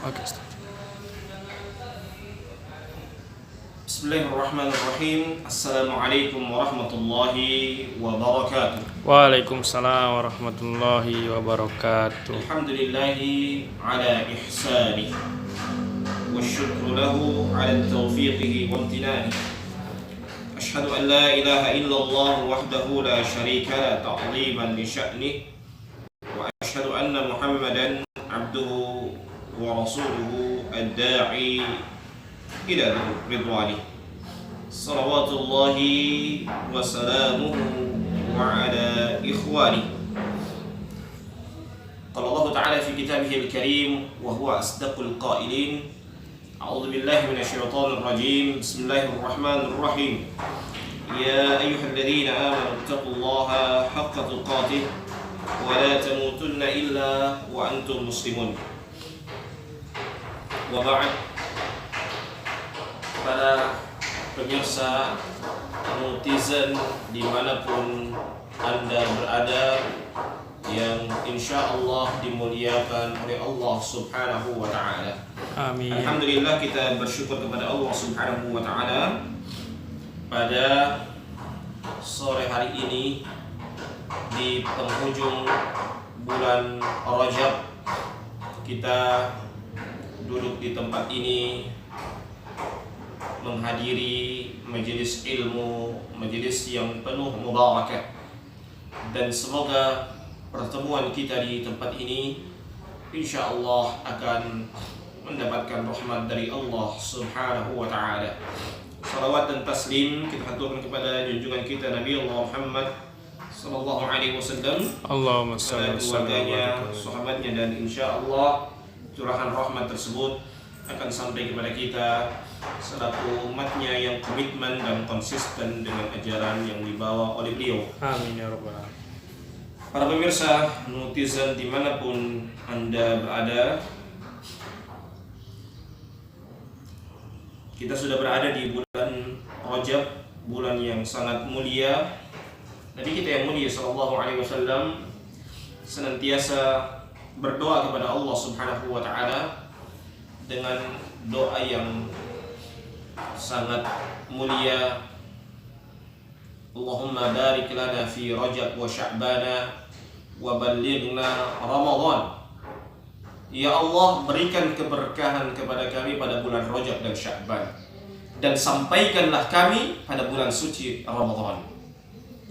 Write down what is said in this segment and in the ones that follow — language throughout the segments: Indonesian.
Oke, Ustaz. Bismillahirrahmanirrahim. Assalamualaikum warahmatullahi wabarakatuh. Waalaikumsalam warahmatullahi wabarakatuh. Alhamdulillahi ala ihsanih wasyukru lahu ala taufiqihi wa amtinani. Ashhadu an la ilaha illallah wahdahu la syarika la ta'ziman li sya'nih wa ashhadu anna Muhammadan abduhu wa rasuluhu ad-da'i ila ridwanih. Salawatullahi wa salamuhu wa ala ikhwani. Qala Allah Ta'ala fi kitabihil karim wa huwa asdaqul qailin. A'udzu billahi minasy syaithanir rajim. Bismillahirrahmanirrahim. Ya ayyuhalladzina amanu taqullaha haqqa tuqatih wa la tamutunna illa wa antum muslimun. Wa ba'd. Para pemirsa netizen dimanapun Anda berada yang insya Allah dimuliakan oleh Allah Subhanahu wa Ta'ala. Amin. Alhamdulillah, kita bersyukur kepada Allah Subhanahu wa Ta'ala pada sore hari ini di penghujung bulan Rajab. Kita duduk di tempat ini menghadiri majelis ilmu, majelis yang penuh mubarakah, dan semoga pertemuan kita di tempat ini insya Allah akan mendapatkan rahmat dari Allah Subhanahu wa Ta'ala. Salawat dan taslim kita haturkan kepada junjungan kita Nabi Allah Muhammad sallallahu alaihi wasallam, Allahumma kepada shalli keluarganya, wa sahabatnya, dan insya Allah curahan rahmat tersebut akan sampai kepada kita selaku umatnya yang komitmen dan konsisten dengan ajaran yang dibawa oleh beliau. Amin ya rabbal alamin. Para pemirsa netizen dimanapun Anda berada, kita sudah berada di bulan Rajab, bulan yang sangat mulia. Nabi kita yang mulia sallallahu alaihi wasallam senantiasa berdoa kepada Allah Subhanahu wa Ta'ala dengan doa yang sangat mulia. Allahumma barik lana fi Rajab wa Sya'bana wa ballighna Ramadan. Ya Allah, berikan keberkahan kepada kami pada bulan Rajab dan Sya'ban, dan sampaikanlah kami pada bulan suci Ramadan.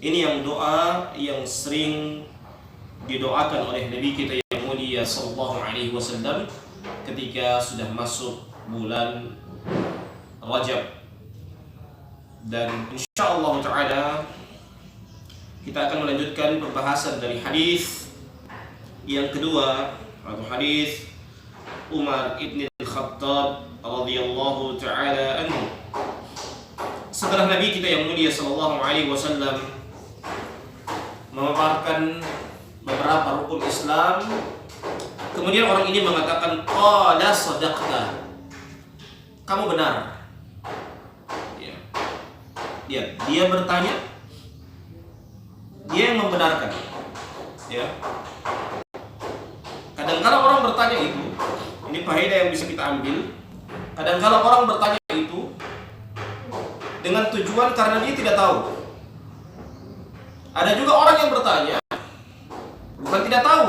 Ini yang doa yang sering didoakan oleh Nabi kita yang mulia sallallahu alaihi wasallam ketika sudah masuk bulan Rajab. Dan insyaallah ta'ala kita akan melanjutkan pembahasan dari hadis yang kedua, atau hadis Umar ibn al-Khattab radhiyallahu ta'ala anhu. Setelah Nabi kita yang mulia sallallahu alaihi wasallam memaparkan beberapa rukun Islam, kemudian orang ini mengatakan, qala sadaqta, kamu benar. Dia bertanya, dia yang membenarkan. Ya. Kadang-kala orang bertanya itu, ini faedah yang bisa kita ambil. Kadang-kala orang bertanya itu dengan tujuan karena dia tidak tahu. Ada juga orang yang bertanya bukan tidak tahu,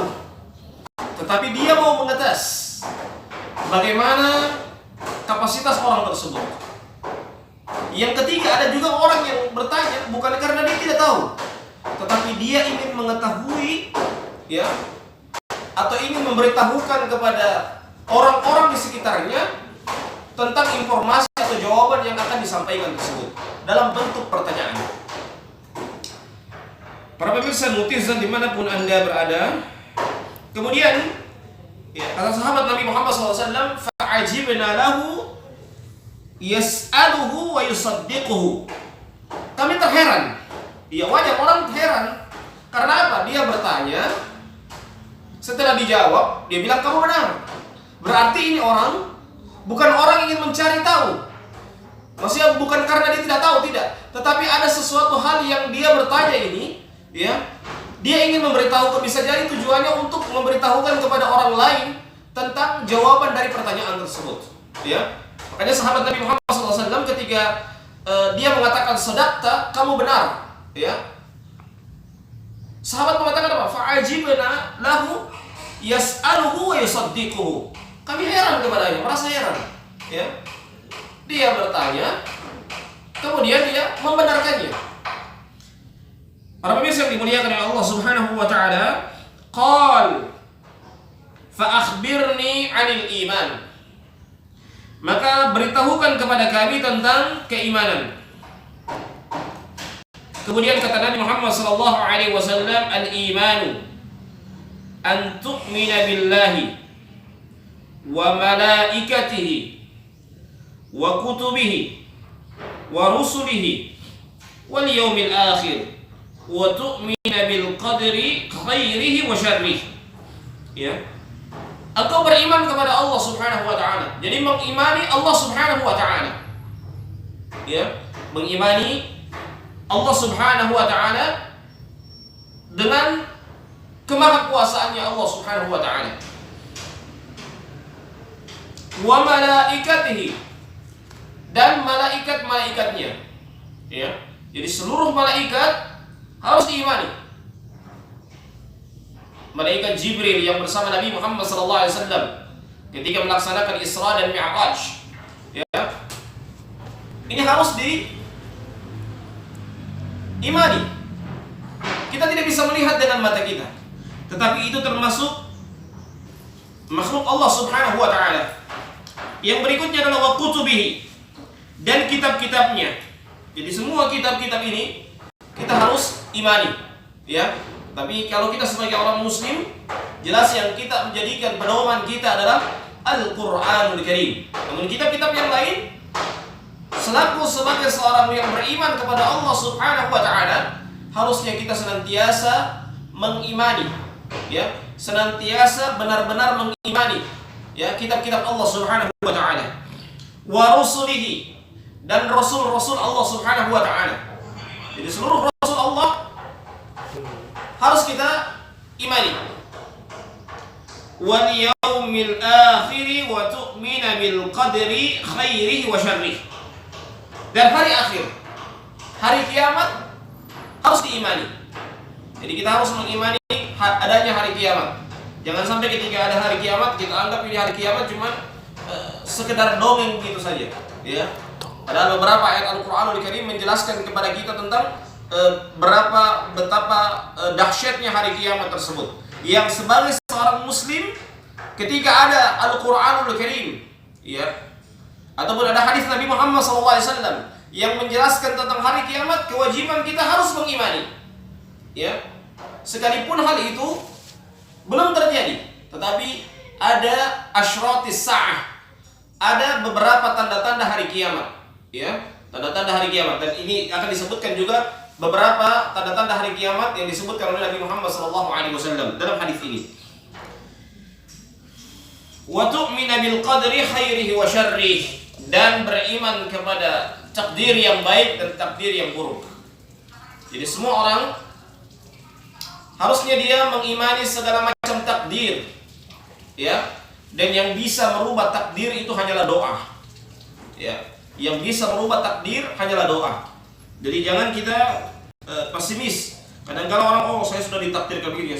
tetapi dia mau mengetes bagaimana kapasitas orang tersebut. Yang ketiga, ada juga orang yang bertanya bukan karena dia tidak tahu, tetapi dia ingin mengetahui, ya, atau ingin memberitahukan kepada orang-orang di sekitarnya tentang informasi atau jawaban yang akan disampaikan tersebut dalam bentuk pertanyaan. Para pemirsa netizen dimanapun Anda berada, kemudian ya, kata sahabat Nabi Muhammad SAW, fa'ajibna lahu yas'aluhu wa yusaddiquhu. Kami terheran. Ya, wajar orang terheran. Karena apa? Dia bertanya, setelah dijawab, dia bilang kamu benar. Berarti ini orang bukan orang ingin mencari tahu. Maksudnya bukan karena dia tidak tahu, tidak. Tetapi ada sesuatu hal yang dia bertanya ini, ya, dia ingin memberitahukan, bisa jadi tujuannya untuk memberitahukan kepada orang lain tentang jawaban dari pertanyaan tersebut. Ya, makanya sahabat Nabi Muhammad SAW ketika dia mengatakan sadaqta, kamu benar. Ya, sahabat mengatakan apa? Fa'ajibna lahu yas'aluhu wa yusaddiquhu. Kami heran kepadanya, merasa heran. Ya, dia bertanya, kemudian dia membenarkannya. Para pemirsa yang dimuliakan oleh Allah Subhanahu wa taala, qal fa akhbirni 'anil iman. Maka beritahukan kepada kami tentang keimanan. Kemudian kata Nabi Muhammad sallallahu alaihi wasallam, al-imanu an tu'mina billahi wa malaikatihi wa kutubihi wa rusulihi wal yawmil akhir wa tu'mina bil qadri khairihi wa syarrihi. Ya. Engkau beriman kepada Allah Subhanahu wa taala. Jadi mengimani Allah Subhanahu wa taala. Ya, mengimani Allah Subhanahu wa taala dengan kemahakuasaannya Allah Subhanahu wa taala. Wa malaikatihi, dan malaikat-malaikatnya. Ya. Jadi seluruh malaikat harus diimani. Malaikat Jibril yang bersama Nabi Muhammad SAW ketika melaksanakan Isra dan Mi'raj, ya, ini harus diimani. Kita tidak bisa melihat dengan mata kita, tetapi itu termasuk makhluk Allah Subhanahu wa taala. Yang berikutnya adalah wa kutubihi, dan kitab-kitabnya. Jadi semua kitab-kitab ini kita harus imani, ya. Tapi kalau kita sebagai orang muslim, jelas yang kita menjadikan pedoman kita adalah Al-Qur'anul Karim. Namun kitab-kitab yang lain, selaku sebagai seorang yang beriman kepada Allah Subhanahu wa taala, harusnya kita senantiasa mengimani, ya, senantiasa benar-benar mengimani, ya, kitab-kitab Allah Subhanahu wa taala. Wa rusulihi, dan rasul-rasul Allah Subhanahu wa taala. Jadi seluruh rasul Allah harus kita imani. Wal yaumil akhir wa tu'mina bil qadri khairihi wa syarrihi. Dan hari akhir, hari kiamat harus diimani. Jadi kita harus mengimani adanya hari kiamat. Jangan sampai ketika ada hari kiamat kita anggap ini hari kiamat cuma sekedar dongeng gitu saja, ya. Padahal beberapa ayat Al-Qur'anul Karim menjelaskan kepada kita tentang betapa dahsyatnya hari kiamat tersebut. Yang sebagai seorang muslim, ketika ada Al-Qur'anul Karim, ya, ataupun ada hadis Nabi Muhammad SAW yang menjelaskan tentang hari kiamat, kewajiban kita harus mengimani, ya. Sekalipun hal itu belum terjadi, tetapi ada asyratis sa'ah, ada beberapa tanda-tanda hari kiamat, ya, tanda-tanda hari kiamat. Dan ini akan disebutkan juga beberapa tanda-tanda hari kiamat yang disebutkan oleh Nabi Muhammad SAW dalam hadis ini. Wa tu'mina bil qadri khairihi wa syarrihi, dan beriman kepada takdir yang baik dan takdir yang buruk. Jadi semua orang harusnya dia mengimani segala macam takdir, ya. Dan yang bisa merubah takdir itu hanyalah doa, ya. Yang bisa merubah takdir hanyalah doa. Jadi jangan kita pesimis. Kadang-kadang orang, oh saya sudah ditakdirkan begini, ya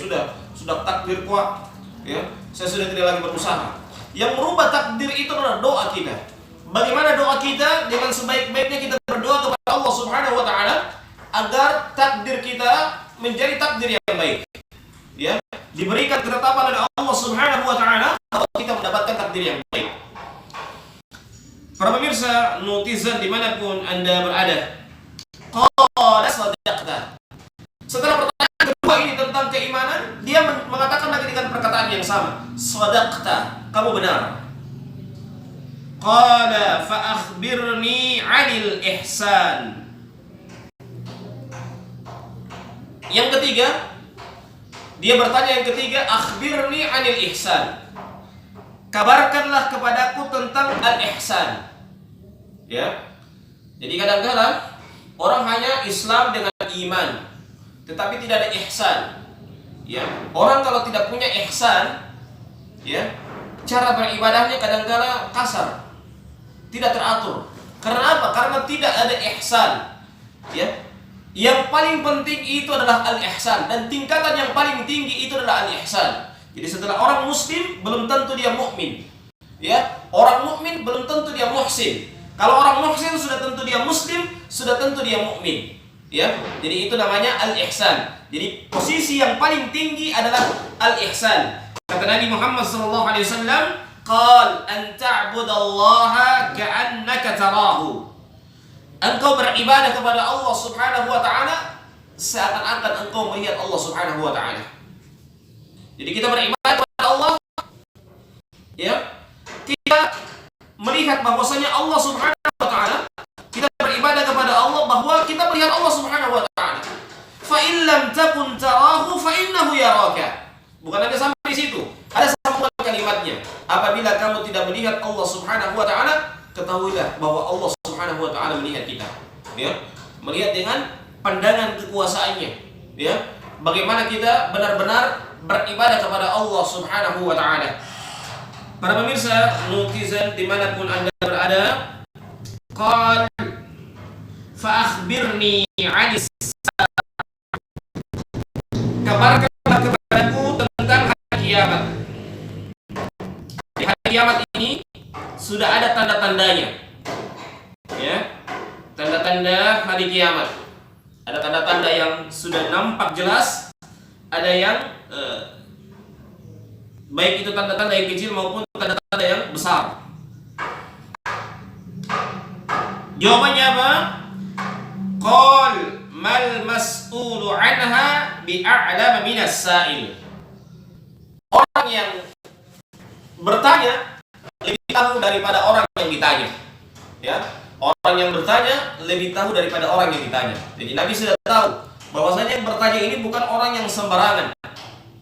sudah takdir kuat, ya. Saya sudah tidak lagi berusaha. Yang merubah takdir itu adalah doa kita. Bagaimana doa kita? Dengan sebaik-baiknya kita berdoa kepada Allah Subhanahu wa taala agar takdir kita menjadi takdir yang baik, ya. Diberikan ketetapan oleh Allah Subhanahu wa taala kalau kita mendapatkan takdir yang baik. Para pemirsa netizen dimanapun Anda berada, qala sadaqta. Setelah pertanyaan kedua ini tentang keimanan, dia mengatakan lagi dengan perkataan yang sama, sadaqta, kamu benar. Qala fa akhbirni 'anil ihsan. Yang ketiga, dia bertanya yang ketiga, akhbirni 'anil ihsan. Kabarkanlah kepadaku tentang al-ihsan. Ya. Jadi kadang-kadang orang hanya Islam dengan iman, tetapi tidak ada ihsan. Ya. Orang kalau tidak punya ihsan, ya, cara beribadahnya kadang-kala kasar, tidak teratur. Karena apa? Karena tidak ada ihsan. Ya. Yang paling penting itu adalah al-ihsan, dan tingkatan yang paling tinggi itu adalah al-ihsan. Jadi setelah orang muslim belum tentu dia mukmin. Ya, orang mukmin belum tentu dia muhsin. Kalau orang muhsin sudah tentu dia muslim, sudah tentu dia mukmin. Ya. Jadi itu namanya al-ihsan. Jadi posisi yang paling tinggi adalah al-ihsan. Kata Nabi Muhammad SAW, "Qal an ta'budallaha ka'annaka tarahu." Engkau beribadah kepada Allah Subhanahu wa taala seakan-akan engkau melihat Allah Subhanahu wa taala. Jadi kita beribadah kepada Allah, ya. Kita melihat bahwasanya Allah Subhanahu wa taala, kita beribadah kepada Allah bahwa kita melihat Allah Subhanahu wa taala. Fa in lam takun tarahu fa innahu yaraka. Bukan hanya sampai di situ. Ada sambungan kalimatnya. Apabila kamu tidak melihat Allah Subhanahu wa taala, ketahuilah bahwa Allah Subhanahu wa taala melihat kita. Ya. Melihat dengan pandangan kekuasaannya. Ya. Bagaimana kita benar-benar beribadah kepada Allah Subhanahu wa taala. Para pemirsa netizen dimanapun Anda berada, qal fa akhbirni 'anis, kabarkanlah kepadaku tentang hari kiamat. Di hari kiamat ini sudah ada tanda-tandanya. Ya. Tanda-tanda hari kiamat. Ada tanda-tanda yang sudah nampak jelas, ada yang baik itu tanda-tanda yang kecil maupun tanda-tanda yang besar. Jawabannya apa? Qal mal mas'ulu anha bi'a'lama minas sa'il. Orang yang bertanya lebih tahu daripada orang yang ditanya. Ya, orang yang bertanya lebih tahu daripada orang yang ditanya. Jadi Nabi sudah tahu bahwasanya yang bertanya ini bukan orang yang sembarangan.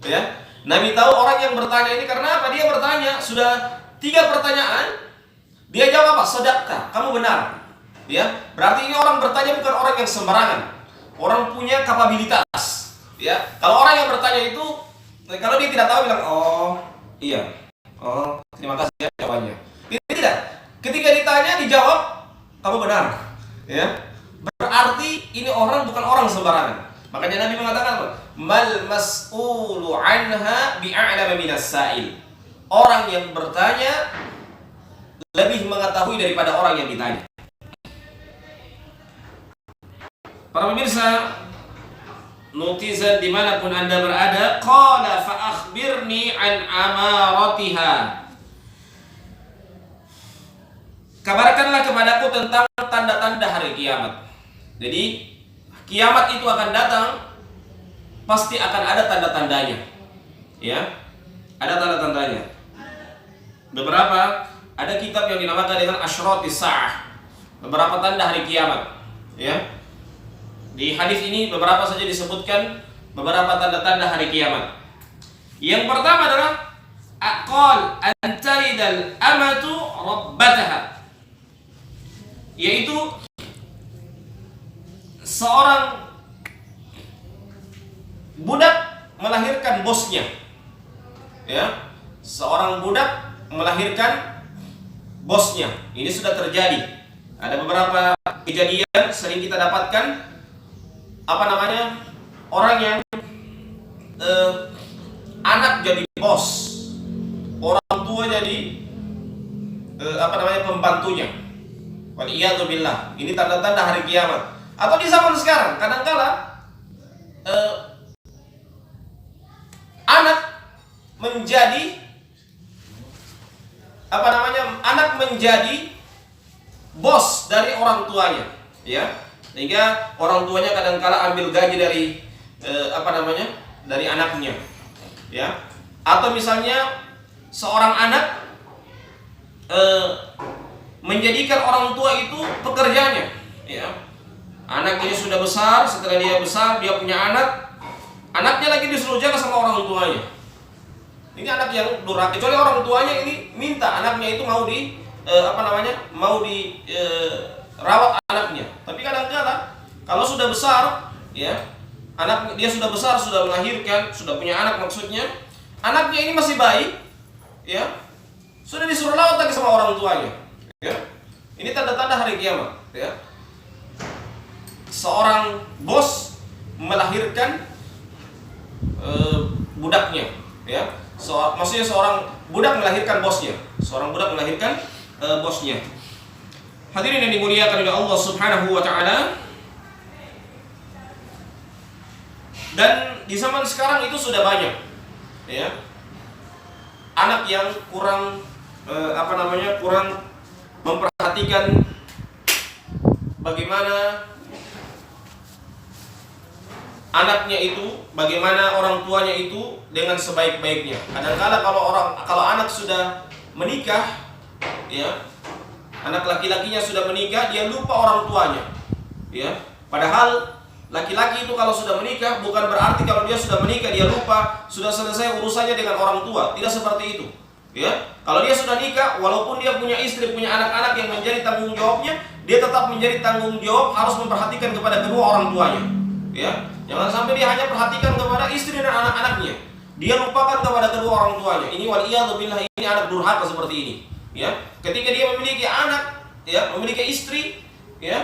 Ya, Nabi tahu orang yang bertanya ini karena apa? Dia bertanya sudah 3 pertanyaan, dia jawab apa? Shadaqta, kamu benar. Ya, berarti ini orang bertanya bukan orang yang sembarangan. Orang punya kapabilitas. Ya, kalau orang yang bertanya itu, kalau dia tidak tahu bilang, oh iya, oh terima kasih ya jawabannya. Ini tidak. Ketika ditanya dijawab, kamu benar. Ya, berarti ini orang bukan orang sembarangan. Makanya Nabi mengatakan apa? Mal mas'ulu anha bi'a'lama minas sa'il. Orang yang bertanya lebih mengetahui daripada orang yang ditanya. Para pemirsa netizen dimanapun Anda berada, qala fa akhbirni an amaratiha. Kabarkanlah kepadaku tentang tanda-tanda hari kiamat. Jadi kiamat itu akan datang, pasti akan ada tanda-tandanya. Ya, ada tanda-tandanya. Beberapa, ada kitab yang dinamakan dengan Asyratis Sa'ah, beberapa tanda hari kiamat. Ya, di hadis ini beberapa saja disebutkan beberapa tanda-tanda hari kiamat. Yang pertama adalah aqal antaridal amatu rabbataha, yaitu seorang budak melahirkan bosnya. Ya, seorang budak melahirkan bosnya. Ini sudah terjadi. Ada beberapa kejadian sering kita dapatkan, apa namanya, orang yang anak jadi bos, orang tua jadi apa namanya, pembantunya. Waliyadzubillah. Ini tanda-tanda hari kiamat. Atau di zaman sekarang kadang-kala anak menjadi apa namanya, anak menjadi bos dari orang tuanya, ya, sehingga orang tuanya kadang-kala ambil gaji dari apa namanya, dari anaknya, ya. Atau misalnya seorang anak menjadikan orang tua itu pekerjanya, ya. Anak ini sudah besar, setelah dia besar dia punya anak, anaknya lagi disuruh jaga sama orang tuanya. Ini anak yang durhaka, kecuali orang tuanya ini minta anaknya itu mau di apa namanya, mau di rawat anaknya. Tapi kadang-kadang kalau sudah besar, ya, anak dia sudah besar, sudah melahirkan, sudah punya anak, maksudnya anaknya ini masih bayi, ya, sudah disuruh lawat lagi sama orang tuanya. Ya. Ini tanda-tanda hari kiamat. Ya. Seorang bos melahirkan budaknya. Ya. Maksudnya seorang budak melahirkan bosnya. Seorang budak melahirkan bosnya. Hadirin yang dimuliakan oleh Allah Subhanahu wa taala. Dan di zaman sekarang itu sudah banyak, ya, anak yang kurang kurang memperhatikan bagaimana anaknya itu, bagaimana orang tuanya itu dengan sebaik-baiknya. Kadang-kala kalau anak sudah menikah, ya, anak laki-lakinya sudah menikah, dia lupa orang tuanya, ya. Padahal laki-laki itu kalau sudah menikah bukan berarti kalau dia sudah menikah dia lupa, sudah selesai urusannya dengan orang tua. Tidak seperti itu. Ya, kalau dia sudah nikah, walaupun dia punya istri, punya anak-anak yang menjadi tanggung jawabnya, dia tetap menjadi tanggung jawab harus memperhatikan kepada kedua orang tuanya. Ya, jangan sampai dia hanya perhatikan kepada istri dan anak-anaknya. Dia lupakan kepada kedua orang tuanya. Ini waliyadzubillah, ini anak durhaka seperti ini. Ya, ketika dia memiliki anak, ya, memiliki istri, ya,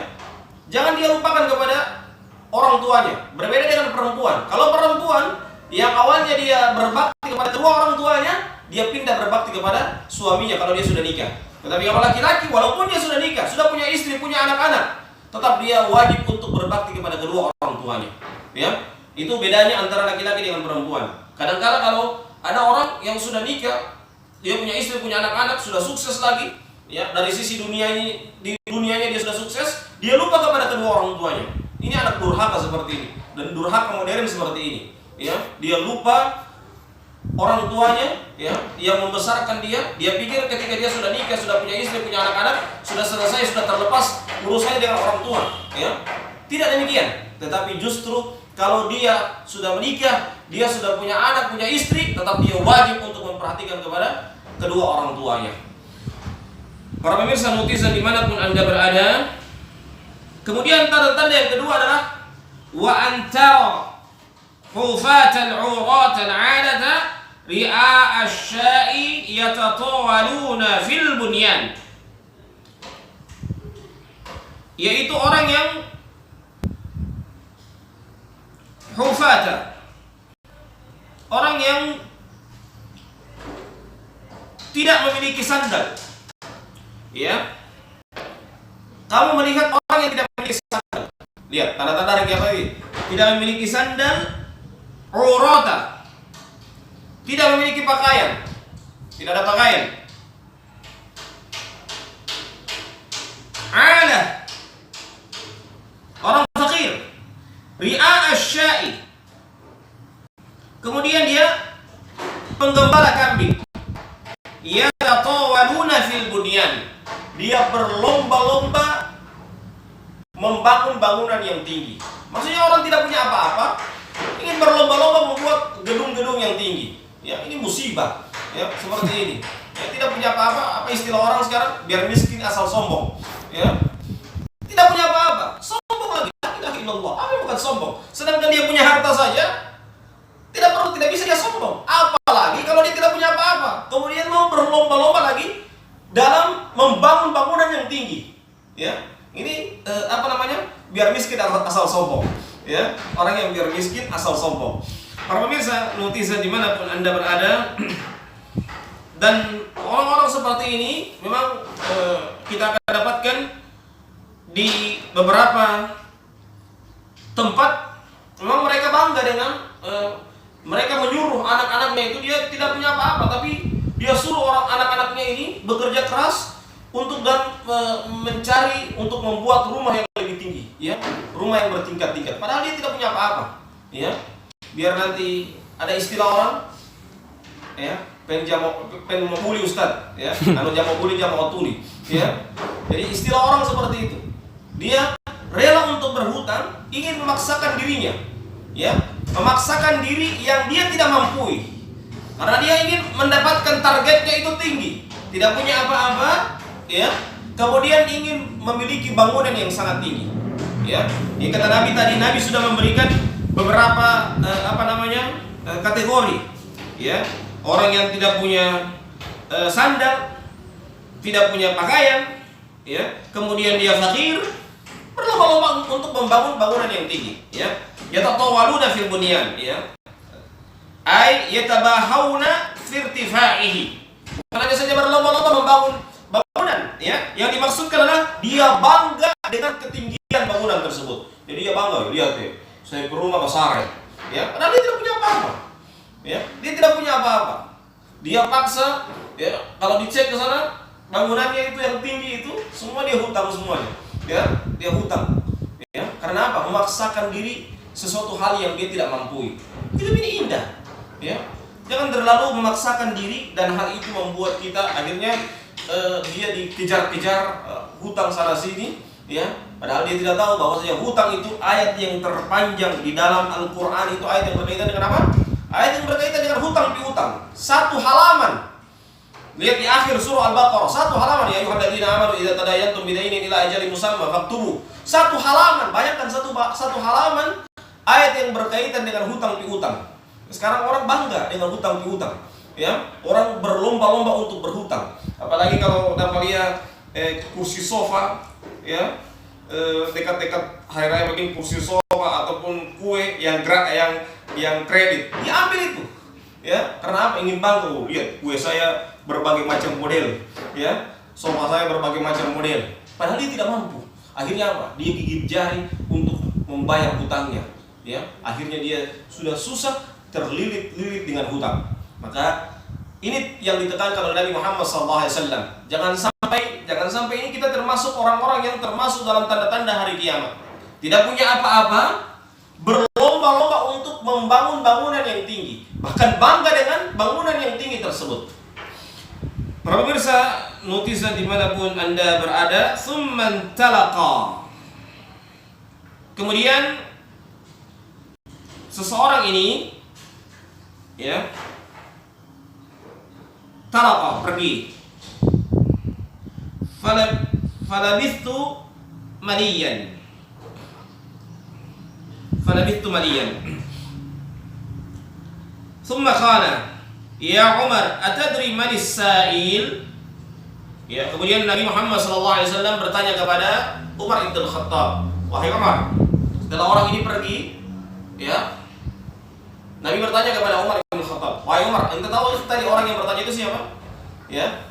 jangan dia lupakan kepada orang tuanya. Berbeda dengan perempuan. Kalau perempuan yang awalnya dia berbakti kepada kedua orang tuanya, dia pindah berbakti kepada suaminya kalau dia sudah nikah. Tetapi kalau laki-laki, walaupun dia sudah nikah, sudah punya istri, punya anak-anak, tetap dia wajib untuk berbakti kepada kedua orang tuanya. Ya, itu bedanya antara laki-laki dengan perempuan. Kadang-kala kalau ada orang yang sudah nikah, dia punya istri, punya anak-anak, sudah sukses lagi, ya, dari sisi dunianya dia sudah sukses, dia lupa kepada kedua orang tuanya. Ini anak durhaka seperti ini, dan durhaka modern seperti ini. Ya, dia lupa orang tuanya, ya, yang membesarkan dia. Dia pikir ketika dia sudah nikah, sudah punya istri, punya anak-anak, sudah selesai, sudah terlepas urusannya dengan orang tua. Ya, tidak demikian. Tetapi justru kalau dia sudah menikah, dia sudah punya anak, punya istri, tetap dia wajib untuk memperhatikan kepada kedua orang tuanya. Para pemirsa nutisan dimanapun anda berada. Kemudian tanda-tanda yang kedua adalah wa antara hufatan 'uratan 'adata ri'a asy-sya'i yatatawaluna fil bunyan. Yaitu orang yang hufata, orang yang tidak memiliki sandal. Ya, kamu melihat orang yang tidak memiliki sandal. Lihat tanda-tanda hari kiamat ini. Tidak memiliki sandal, urata, tidak memiliki pakaian, tidak ada pakaian. Ala, orang fakir. Ri'a asy-sya'i, kemudian dia penggembala kambing. Yatatawaluna fil bunyan, dia berlomba-lomba membangun bangunan yang tinggi. Maksudnya orang tidak punya apa-apa, ingin berlomba-lomba membuat gedung-gedung yang tinggi. Ya, ini musibah. Ya, seperti ini. Ya, tidak punya apa-apa. Apa istilah orang sekarang? Biar miskin asal sombong. Ya, tidak punya apa-apa, sombong lagi. La ilaha illallah. Apa bukan sombong? Sedangkan dia punya harta saja, tidak bisa dia sombong. Apalagi kalau dia tidak punya apa-apa, kemudian mau berlomba-lomba lagi dalam membangun bangunan yang tinggi. Ya, ini biar miskin asal sombong. Ya, orang yang biar miskin asal sombong. Para pemirsa nutisan dimanapun anda berada, dan orang-orang seperti ini memang kita akan dapatkan di beberapa tempat. Memang mereka bangga dengan mereka menyuruh anak-anaknya itu, dia tidak punya apa-apa, tapi dia suruh anak-anaknya ini bekerja keras untuk mencari, untuk membuat rumah yang lebih tinggi, ya, rumah yang bertingkat-tingkat. Padahal dia tidak punya apa-apa, ya. Biar nanti ada istilah orang, ya, pen membuli ustad, ya, kalau jamu buli jamu otuli, ya. Jadi istilah orang seperti itu. Dia rela untuk berhutang, ingin memaksakan dirinya, ya, memaksakan diri yang dia tidak mampu, karena dia ingin mendapatkan targetnya itu tinggi, tidak punya apa-apa, ya, kemudian ingin memiliki bangunan yang sangat tinggi, ya. Ini kata Nabi tadi, Nabi sudah memberikan beberapa kategori, ya, orang yang tidak punya sandal, tidak punya pakaian, ya, kemudian dia fakir, berlomba-lomba untuk membangun bangunan yang tinggi, ya. Yatatawaluna fil bunyan, ya. Ai yatabahawna fi irtifaihi. Bukan hanya saja berlomba-lomba membangun bangunan, ya. Yang dimaksudkan adalah dia bangga dengan ketinggian bangunan tersebut. Jadi dia bangga, lihat ya, saya berumah besar, ya. Padahal dia tidak punya apa-apa. Ya, dia tidak punya apa-apa. Dia paksa, ya, kalau dicek ke sana bangunannya itu yang tinggi itu semua dia hutang semuanya, ya, dia hutang, ya, karena apa? Memaksakan diri sesuatu hal yang dia tidak mampu. Hidup ini indah, ya, jangan terlalu memaksakan diri dan hal itu membuat kita akhirnya dia dikejar-kejar hutang sana sini, ya, padahal dia tidak tahu bahwasanya hutang itu ayat yang terpanjang di dalam Al-Quran, itu ayat yang berkaitan dengan apa? Ayat yang berkaitan dengan hutang piutang, satu halaman. Lihat di akhir surah Al-Baqarah, satu halaman, ya ayyuhalladzina amanu idza tadayantum bidainin ila ajalin musamma faktubu. Satu halaman, bayangkan satu halaman ayat yang berkaitan dengan hutang piutang. Sekarang orang bangga dengan hutang piutang, ya. Orang berlomba-lomba untuk berhutang. Apalagi kalau dapat kursi sofa, ya. Dekat-dekat hari raya bikin kursi sofa ataupun kue yang kredit, diambil itu. Ya, karena apa? Ingin bangga, lihat kue saya berbagai macam model, ya, sofa saya berbagai macam model. Padahal dia tidak mampu. Akhirnya apa? Dia gigit jari untuk membayar hutangnya, ya. Akhirnya dia sudah susah, terlilit-lilit dengan hutang. Maka ini yang ditekankan oleh Nabi Muhammad SAW. Jangan sampai ini kita termasuk orang-orang yang termasuk dalam tanda-tanda hari kiamat. Tidak punya apa-apa, berlomba-lomba untuk membangun bangunan yang tinggi, bahkan bangga dengan bangunan yang tinggi tersebut. Para pemirsa, notisa dimanapun Anda berada, summan talaqa. Kemudian seseorang ini, ya, talaqa, pergi. Falabithtu maliyan. Thumma qala, ya Umar, atadri manis sa'il? Ya, kemudian Nabi Muhammad SAW bertanya kepada Umar ibn Khattab, wahai Umar, setelah orang ini pergi, ya, Nabi bertanya kepada Umar ibn Khattab, wahai Umar, ente tahu tadi orang yang bertanya itu siapa? Ya,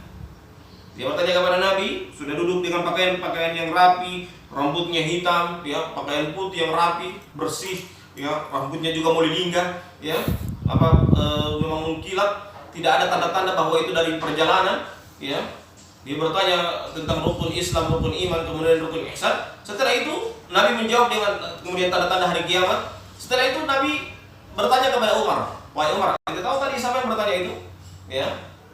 dia bertanya kepada Nabi, sudah duduk dengan pakaian yang rapi, rambutnya hitam, ya, pakaian putih yang rapi, bersih, ya, rambutnya juga mulilingga, ya, memang mengkilat, tidak ada tanda-tanda bahwa itu dari perjalanan, ya. Dia bertanya tentang rukun Islam, rukun iman, kemudian rukun ihsan. Setelah itu Nabi menjawab dengan kemudian tanda-tanda hari kiamat. Setelah itu Nabi bertanya kepada Umar, wahai Umar, anda tahu tadi siapa yang bertanya itu? Ya,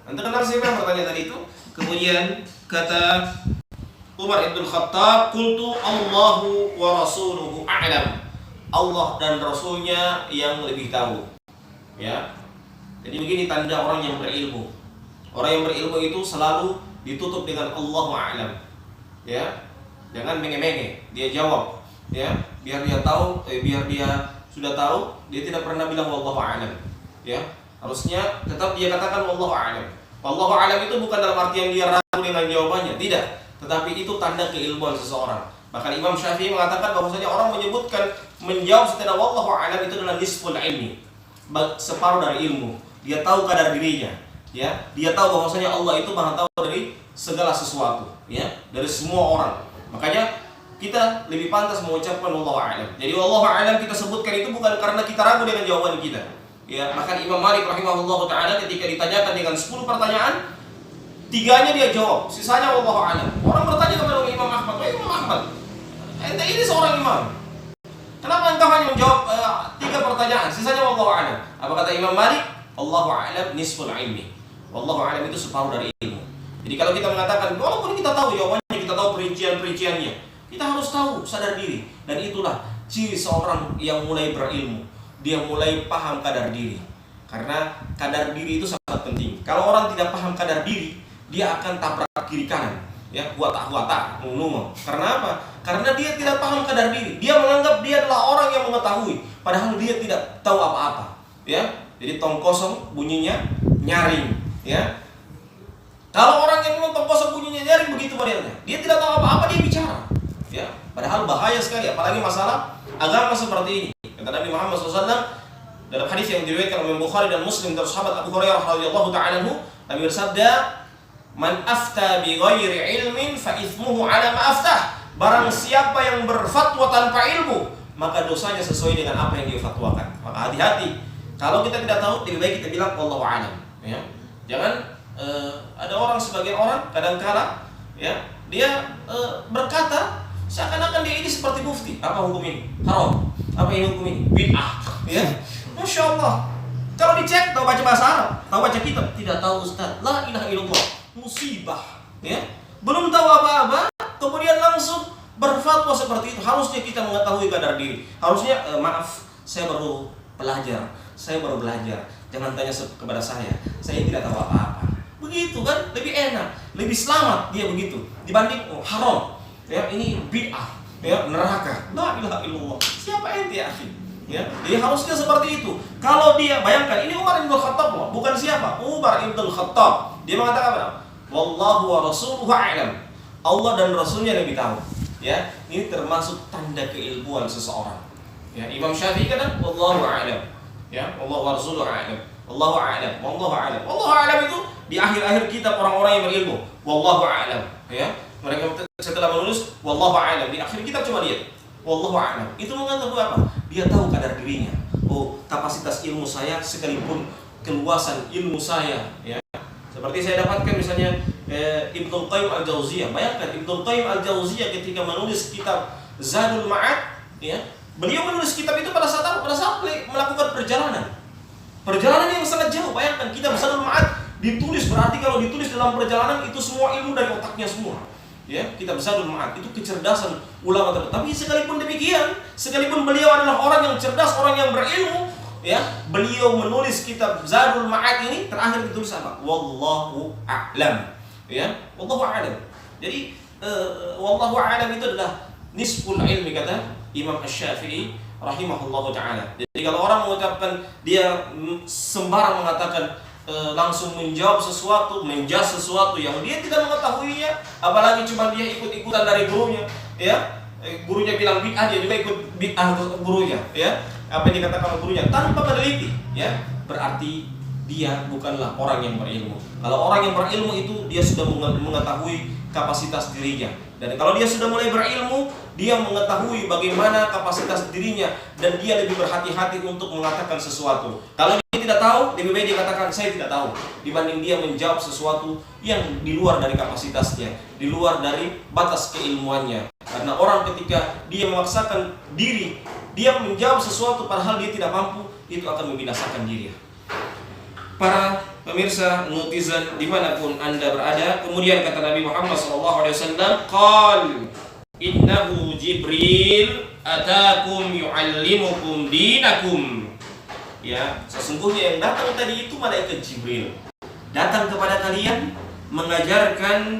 anda dengar siapa yang bertanya tadi itu? Kemudian kata Umar ibn Khattab, qultu Allahu wa rasuluhu a'lam. Allah dan Rasulnya yang lebih tahu. Ya. Jadi begini tanda orang yang berilmu. Orang yang berilmu itu selalu ditutup dengan Allahu a'lam. Ya. Jangan menge-menge, dia jawab. Ya, biar dia tahu, biar dia sudah tahu, dia tidak pernah bilang wallahu a'lam. Ya. Harusnya tetap dia katakan wallahu a'lam. Wallahu a'lam itu bukan dalam artian dia ragu dengan jawabannya, tidak. Tetapi itu tanda keilmuan seseorang. Bahkan Imam Syafi'i mengatakan bahwasanya orang menyebutkan menjawab setelah wallahu a'lam itu adalah nisful ilmi, separuh dari ilmu. Dia tahu kadar dirinya, ya. Dia tahu bahwasanya Allah itu Maha tahu dari segala sesuatu, ya, dari semua orang. Makanya kita lebih pantas mengucapkan wallahu a'lam. Jadi wallahu a'lam kita sebutkan itu bukan karena kita ragu dengan jawaban kita. Ya, maka Imam Malik rahimahullah taala ketika ditanyakan dengan 10 pertanyaan, 3-nya dia jawab, sisanya wallahu a'lam. Orang bertanya kepada Imam Ahmad, Imam Ahmad, ente ini seorang imam, kenapa engkau hanya menjawab 3 pertanyaan, sisanya wallahu a'lam? Apa kata Imam Malik? Allahu a'lam nisful ilmi. Wallahu a'lam itu separuh dari ilmu. Jadi kalau kita mengatakan, walaupun kita tahu jawabannya, kita tahu perincian-perinciannya, kita harus tahu, sadar diri. Dan itulah ciri seorang yang mulai berilmu. Dia mulai paham kadar diri. Karena kadar diri itu sangat penting. Kalau orang tidak paham kadar diri, dia akan tabrak kiri kanan, ya, watak, ngomong. Karena apa? Karena dia tidak paham kadar diri. Dia menganggap dia adalah orang yang mengetahui, padahal dia tidak tahu apa-apa, ya. Jadi tong kosong bunyinya nyaring, ya. Kalau orang yang tong kosong sembunyinya jari begitu modelnya. Dia tidak tahu apa-apa, dia bicara. Ya, padahal bahaya sekali, apalagi masalah agama seperti ini. Kata Nabi Muhammad SAW dalam hadis yang diriwayatkan oleh Bukhari dan Muslim dari sahabat Abu Hurairah radhiyallahu ta'ala anhu, Nabi bersabda, "Man afta bi ghairi ilmin fa itsmuhu 'ala ma aftah." Barang siapa yang berfatwa tanpa ilmu, maka dosanya sesuai dengan apa yang dia fatwakan. Maka hati-hati. Kalau kita tidak tahu, lebih baik kita bilang wallahu a'lam, ya. Jangan ada orang, sebagian orang kadang-kala ya, dia berkata seakan-akan dia ini seperti mufti. Apa hukum ini? Haram. Apa ini hukum ini? Bid'ah. Ya. Masya Allah. Kalau dicek, tahu baca bahasa Arab, tahu baca kitab, tidak tahu Ustaz. La ilaha illallah. Musibah. Ya. Belum tahu apa-apa, kemudian langsung berfatwa seperti itu. Harusnya kita mengetahui kadar diri. Harusnya maaf, saya baru belajar. Saya baru belajar. Jangan tanya kepada saya tidak tahu apa-apa. Begitu kan, lebih enak, lebih selamat dia begitu dibanding haram. Ya, ini bid'ah, ya, neraka. La ilaha illallah. Siapa ente ya, akhi? Ya, jadi harusnya seperti itu. Kalau dia bayangkan, ini Umar bin Khattab loh, bukan siapa? Umar bin Khattab. Dia mengatakan apa? Wallahu wa rasuluhu a'lam. Allah dan Rasulnya lebih tahu. Ya, ini termasuk tanda keilmuan seseorang. Ya, Imam Syafi'i kan wallahu a'lam. Ya, Allah wa rasuluhu a'lam. Wallahu a'lam. Wallahu a'lam. Wallahu a'lam itu di akhir-akhir kitab orang-orang yang berilmu. Wallahu a'lam. Ya, mereka setelah menulis wallahu a'lam di akhir kitab cuma lihat wallahu a'lam. Itu mengatakan apa? Dia tahu kadar dirinya. Oh, kapasitas ilmu saya sekalipun keluasan ilmu saya, ya. Seperti saya dapatkan misalnya Ibnu Qayyim Al-Jauziyah. Bayangkan Ibnu Qayyim Al-Jauziyah ketika menulis kitab Zadul Ma'ad, ya. Beliau menulis kitab itu pada saat melakukan perjalanan yang sangat jauh. Bayangkan kitab Zadul Ma'ad ditulis, berarti kalau ditulis dalam perjalanan itu semua ilmu dari otaknya semua. Ya, kitab Zadul Ma'ad itu kecerdasan ulama tersebut. Tapi sekalipun demikian, sekalipun beliau adalah orang yang cerdas, orang yang berilmu, ya, beliau menulis kitab Zadul Ma'ad ini terakhir ditulis apa? Wallahu a'lam. Ya, wallahu a'lam. Jadi wallahu a'lam itu adalah nisful ilmi, kata Imam Asy-Syafi'i rahimahullahu taala. Jadi kalau orang mengucapkan, dia sembarang mengatakan, langsung menjawab sesuatu, menjas sesuatu yang dia tidak mengetahuinya, apalagi cuma dia ikut-ikutan dari gurunya, ya. Gurunya bilang bid'ah, dia juga ikut bid'ah gurunya, ya. Apa yang dikatakan gurunya tanpa meneliti, ya. Berarti dia bukanlah orang yang berilmu. Kalau orang yang berilmu itu dia sudah mengetahui kapasitas dirinya. Dan kalau dia sudah mulai berilmu, dia mengetahui bagaimana kapasitas dirinya dan dia lebih berhati-hati untuk mengatakan sesuatu. Kalau dia tidak tahu, lebih baik dia katakan saya tidak tahu, dibanding dia menjawab sesuatu yang di luar dari kapasitasnya, di luar dari batas keilmuannya. Karena orang ketika dia memaksakan diri, dia menjawab sesuatu padahal dia tidak mampu, itu akan membinasakan dirinya. Para pemirsa netizen dimanapun anda berada, kemudian kata Nabi Muhammad SAW, qal innahu Jibril atakum yu'allimukum dinakum. Ya, sesungguhnya yang datang tadi itu malaikat Jibril, datang kepada kalian mengajarkan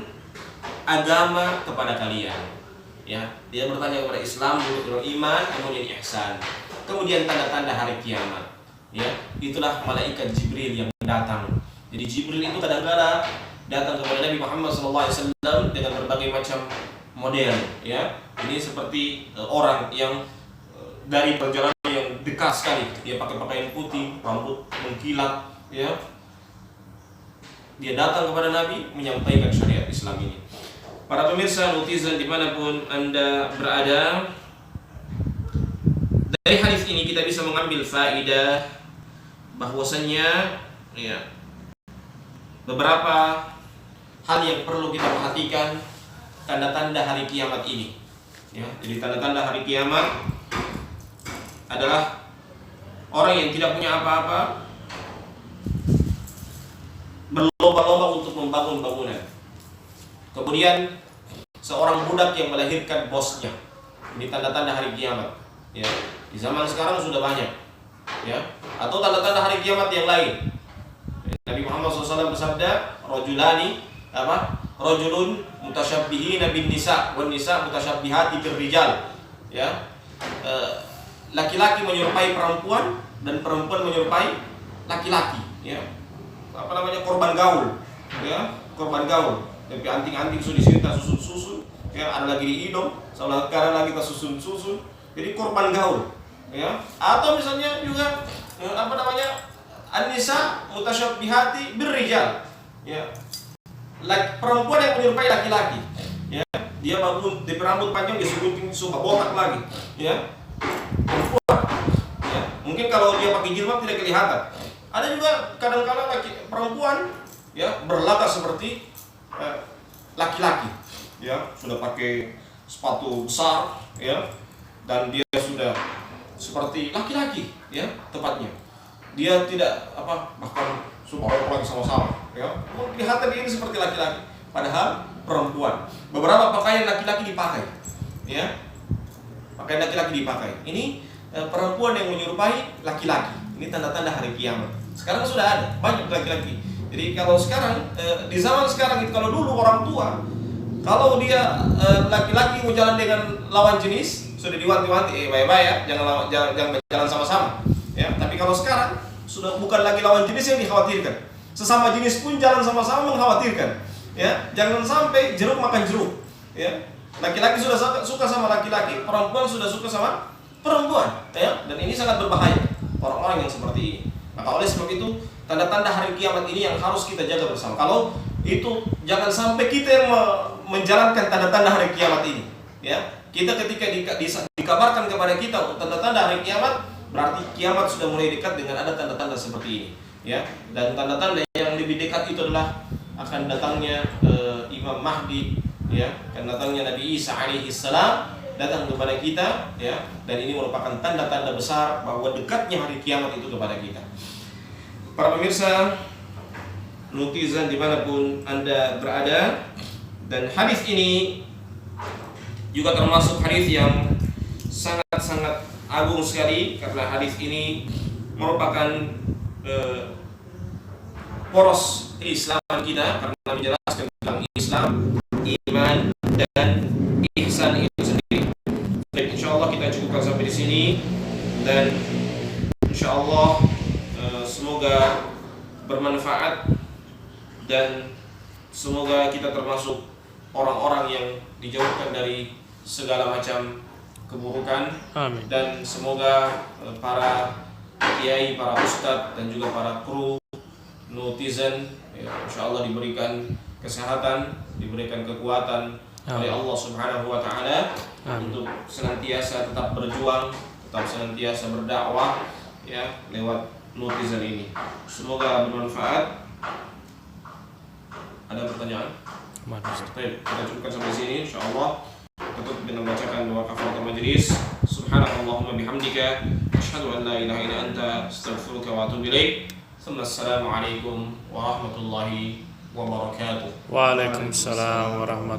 agama kepada kalian. Ya, dia bertanya kepada Islam, dulu iman, kemudian ihsan, kemudian tanda-tanda hari kiamat. Ya, itulah malaikat Jibril yang datang. Jadi Jibril itu kadang-kadang datang kepada Nabi Muhammad SAW dengan berbagai macam model. Ya, ini seperti orang yang dari perjalanan yang dekat sekali, dia pakai pakaian putih, rambut mengkilat. Ya, dia datang kepada Nabi menyampaikan syariat Islam ini. Para pemirsa netizen dimanapun anda berada, dari hadis ini kita bisa mengambil faedah bahwasanya, ya, beberapa hal yang perlu kita perhatikan tanda-tanda hari kiamat ini. Ya, jadi tanda-tanda hari kiamat adalah orang yang tidak punya apa-apa berlomba-lomba untuk membangun bangunan. Kemudian seorang budak yang melahirkan bosnya. Ini tanda-tanda hari kiamat. Ya, di zaman sekarang sudah banyak. Ya, atau tanda-tanda hari kiamat yang lain. Nabi Muhammad SAW bersabda, rajulani apa? Rajulun mutasyabbihin bin nisa wan nisa mutasyabbihati bir rijal. Ya. Laki-laki menyerupai perempuan dan perempuan menyerupai laki-laki, ya. Apa namanya? Korban gaul. Ya, korban gaul. tapi anting-anting sudah di sini tak susun-susun, ya ada lagi di hidung, sebelah kanan lagi tak susun-susun, jadi korban gaul, ya. Atau misalnya juga apa namanya, an-nisa mutasyabbihati birrijal, ya. Perempuan yang menyerupai laki-laki, ya. Dia bangun, dia rambut panjang, dia suka botak lagi, ya. Perempuan, ya. Mungkin kalau dia pakai jilbab tidak kelihatan. Ada juga kadang-kadang perempuan, ya, berlatar seperti laki-laki, ya, sudah pakai sepatu besar, ya, dan dia sudah seperti laki-laki, ya, tepatnya. Dia tidak bahkan semua orang sama-sama, ya, kelihatan ini seperti laki-laki, padahal perempuan. Beberapa pakaian laki-laki dipakai, ya, pakaian laki-laki dipakai. Ini perempuan yang menyerupai laki-laki. Ini tanda-tanda hari kiamat. Sekarang sudah ada banyak laki-laki. Jadi kalau sekarang di zaman sekarang itu, kalau dulu orang tua kalau dia laki-laki mau jalan dengan lawan jenis sudah diwanti-wanti, bye-bye ya, jangan jalan sama-sama, ya. Tapi kalau sekarang sudah bukan lagi lawan jenis yang dikhawatirkan, sesama jenis pun jalan sama-sama mengkhawatirkan, ya. Jangan sampai jeruk makan jeruk, ya. Laki-laki sudah suka sama laki-laki, perempuan sudah suka sama perempuan, ya. Dan ini sangat berbahaya orang-orang yang seperti ini. Maka oleh sebab itu tanda-tanda hari kiamat ini yang harus kita jaga bersama. Kalau itu jangan sampai kita yang menjalankan tanda-tanda hari kiamat ini, ya. Kita ketika dikabarkan kepada kita tanda-tanda hari kiamat, berarti kiamat sudah mulai dekat dengan ada tanda-tanda seperti ini, ya. Dan tanda-tanda yang lebih dekat itu adalah akan datangnya Imam Mahdi, ya, akan datangnya Nabi Isa alaihi salam datang kepada kita, ya. Dan ini merupakan tanda-tanda besar bahwa dekatnya hari kiamat itu kepada kita. Para pemirsa netizen dimanapun Anda berada, dan hadis ini juga termasuk hadis yang sangat-sangat agung sekali, karena hadis ini merupakan poros keislaman kita, karena menjelaskan tentang Islam, iman, dan ihsan itu sendiri. Baik, insyaallah kita cukupkan sampai di sini, dan insyaallah semoga bermanfaat, dan semoga kita termasuk orang-orang yang dijauhkan dari segala macam keburukan. Amin. Dan semoga para kiai, para ustadz, dan juga para kru netizen, ya, insyaallah diberikan kesehatan, diberikan kekuatan oleh Allah Subhanahu wa taala untuk senantiasa tetap berjuang, tetap senantiasa berdakwah, ya, lewat netizen ini. Semoga bermanfaat. Ada pertanyaan? Baik, kita cukupkan sampai sini. Insyaallah tutup dengan membacakan doa kafaratul majlis. Subhanakallahumma bihamdika asyhadu an la ilaha illa anta astaghfiruka wa atubu ilaik. Assalamualaikum warahmatullahi wabarakatuh. Waalaikumsalam warahmatullahi